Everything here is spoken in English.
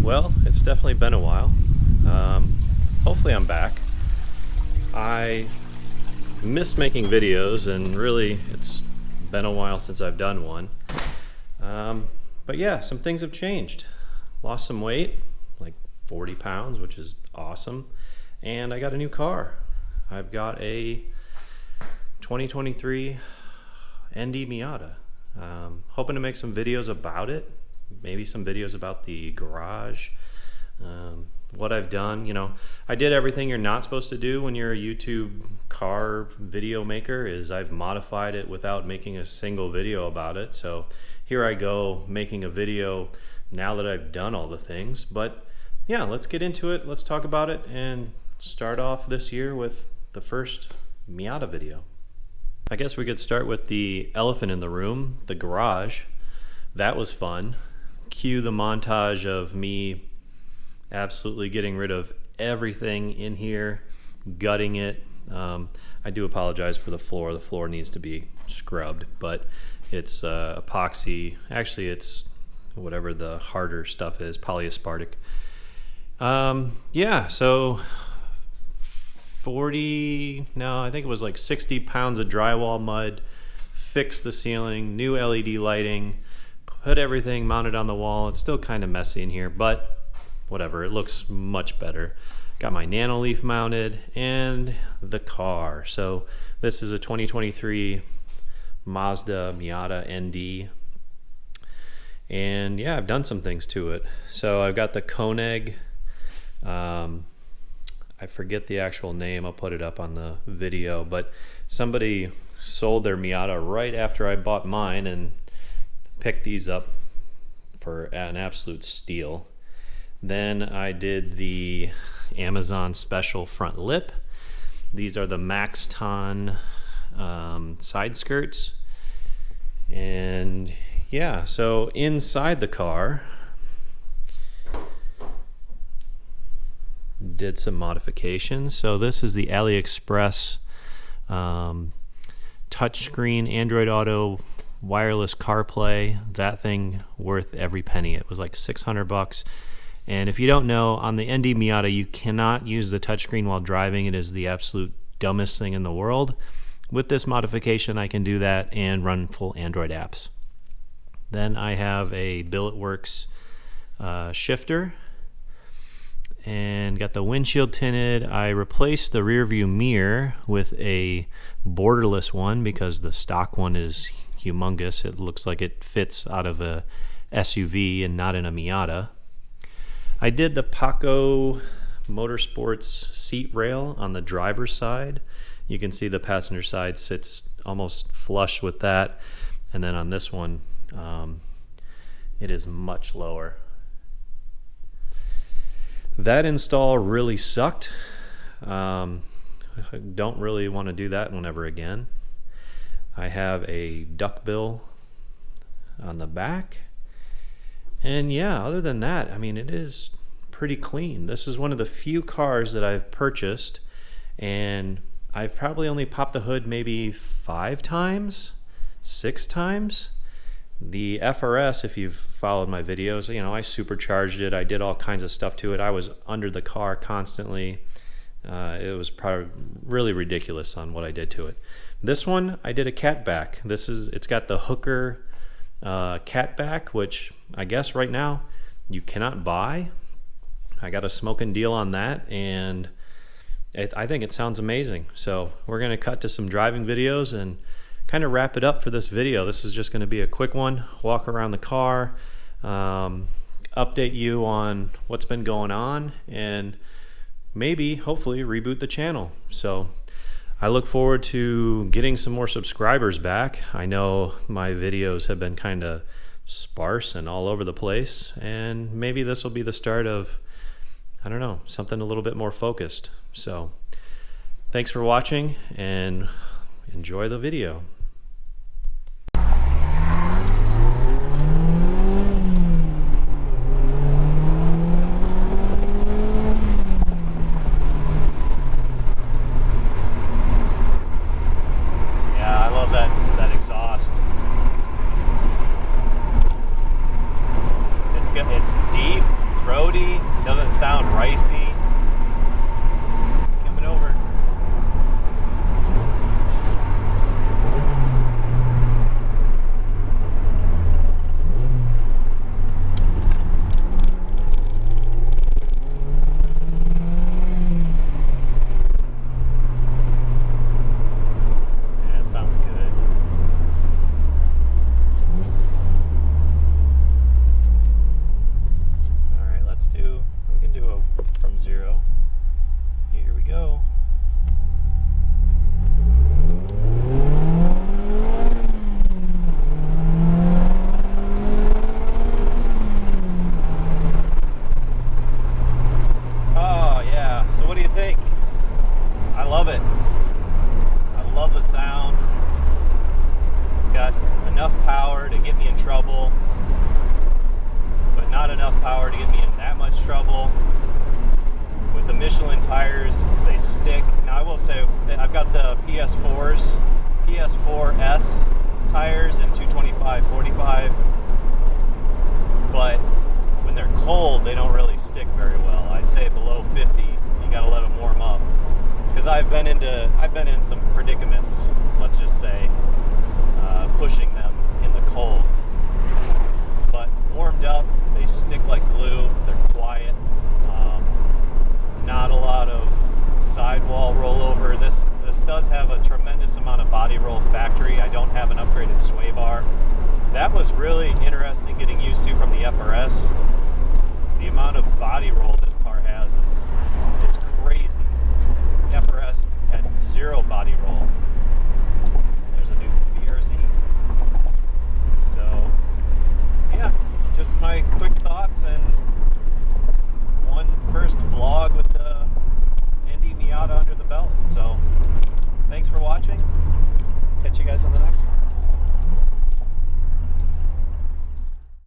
Well, it's definitely been a while. Hopefully I'm back. I missed making videos, and really it's been a while since I've done one. But yeah, some things have changed. Lost some weight, like 40 pounds, which is awesome. And I got a new car. I've got a 2023 ND Miata. Hoping to make some videos about it. Maybe some videos about the garage, what I've done. You know, I did everything you're not supposed to do when you're a YouTube car video maker. Is I've modified it without making a single video about it. So here I go making a video now that I've done all the things. But yeah, let's get into it. Let's talk about it and start off this year with the first Miata video. I guess we could start with the elephant in the room, the garage. That was fun. Cue the montage of me absolutely getting rid of everything in here, gutting it. I do apologize for the floor. The floor needs to be scrubbed, but it's epoxy. Actually, it's whatever the harder stuff is, polyaspartic. Yeah, so I think it was like 60 pounds of drywall mud, fixed the ceiling, new LED lighting, put everything mounted on the wall. It's still kind of messy in here, but whatever, it looks much better. Got my Nanoleaf mounted and the car. So this is a 2023 Mazda Miata ND. And yeah, I've done some things to it. So I've got the Koenig, I forget the actual name, I'll put it up on the video, but somebody sold their Miata right after I bought mine and picked these up for an absolute steal. Then I did the Amazon special front lip. These are the Maxton side skirts. And yeah, so inside the car, did some modifications. So this is the AliExpress touchscreen Android Auto wireless CarPlay. That thing worth every penny. It was like 600 bucks. And if you don't know, on the ND Miata you cannot use the touchscreen while driving. It is the absolute dumbest thing in the world. With this modification I can do that and run full Android apps. Then I have a Billetworks shifter and got the windshield tinted. I replaced the rear view mirror with a borderless one because the stock one is humongous. It looks like it fits out of a SUV and not in a Miata. I did the Paco Motorsports seat rail on the driver's side. You can see the passenger side sits almost flush with that, and then on this one it is much lower. That install really sucked. I don't really want to do that one ever again. I have a duckbill on the back. And yeah, other than that, I mean, it is pretty clean. This is one of the few cars that I've purchased, and I've probably only popped the hood maybe 5 times, 6 times. The FRS, if you've followed my videos, you know, I supercharged it. I did all kinds of stuff to it. I was under the car constantly. It was probably really ridiculous on what I did to it. This one, I did a catback. It's got the Hooker catback, which I guess right now you cannot buy. I got a smoking deal on that, and I think it sounds amazing. So we're going to cut to some driving videos and kind of wrap it up for this video. This is just going to be a quick one, walk around the car, update you on what's been going on, and maybe, hopefully, reboot the channel. So I look forward to getting some more subscribers back. I know my videos have been kind of sparse and all over the place, and maybe this will be the start of, I don't know, something a little bit more focused. So thanks for watching and enjoy the video. It's deep, throaty, doesn't sound ricey. Coming over. Yeah, it sounds good. We can do a from 0. Here we go. Oh yeah, so what do you think? I love it. I love the sound. It's got enough power to get me in trouble, but not enough power to get me in that much trouble. With the Michelin tires, they stick. Now I will say that I've got the PS4S tires in 225/45, but when they're cold, they don't really stick very well. I'd say below 50, you gotta let them warm up. Because I've been in some predicaments, let's just say, pushing them in the cold. But warmed up, they stick like glue. They're quiet. Not a lot of sidewall rollover. This does have a tremendous amount of body roll factory. I don't have an upgraded sway bar. That was really interesting getting used to from the FRS. The amount of body roll this car has is crazy. The FRS had 0 body roll. There's a new BRZ. So yeah, just my quick thoughts and one first vlog with the Indy Miata under the belt. So thanks for watching. Catch you guys on the next one.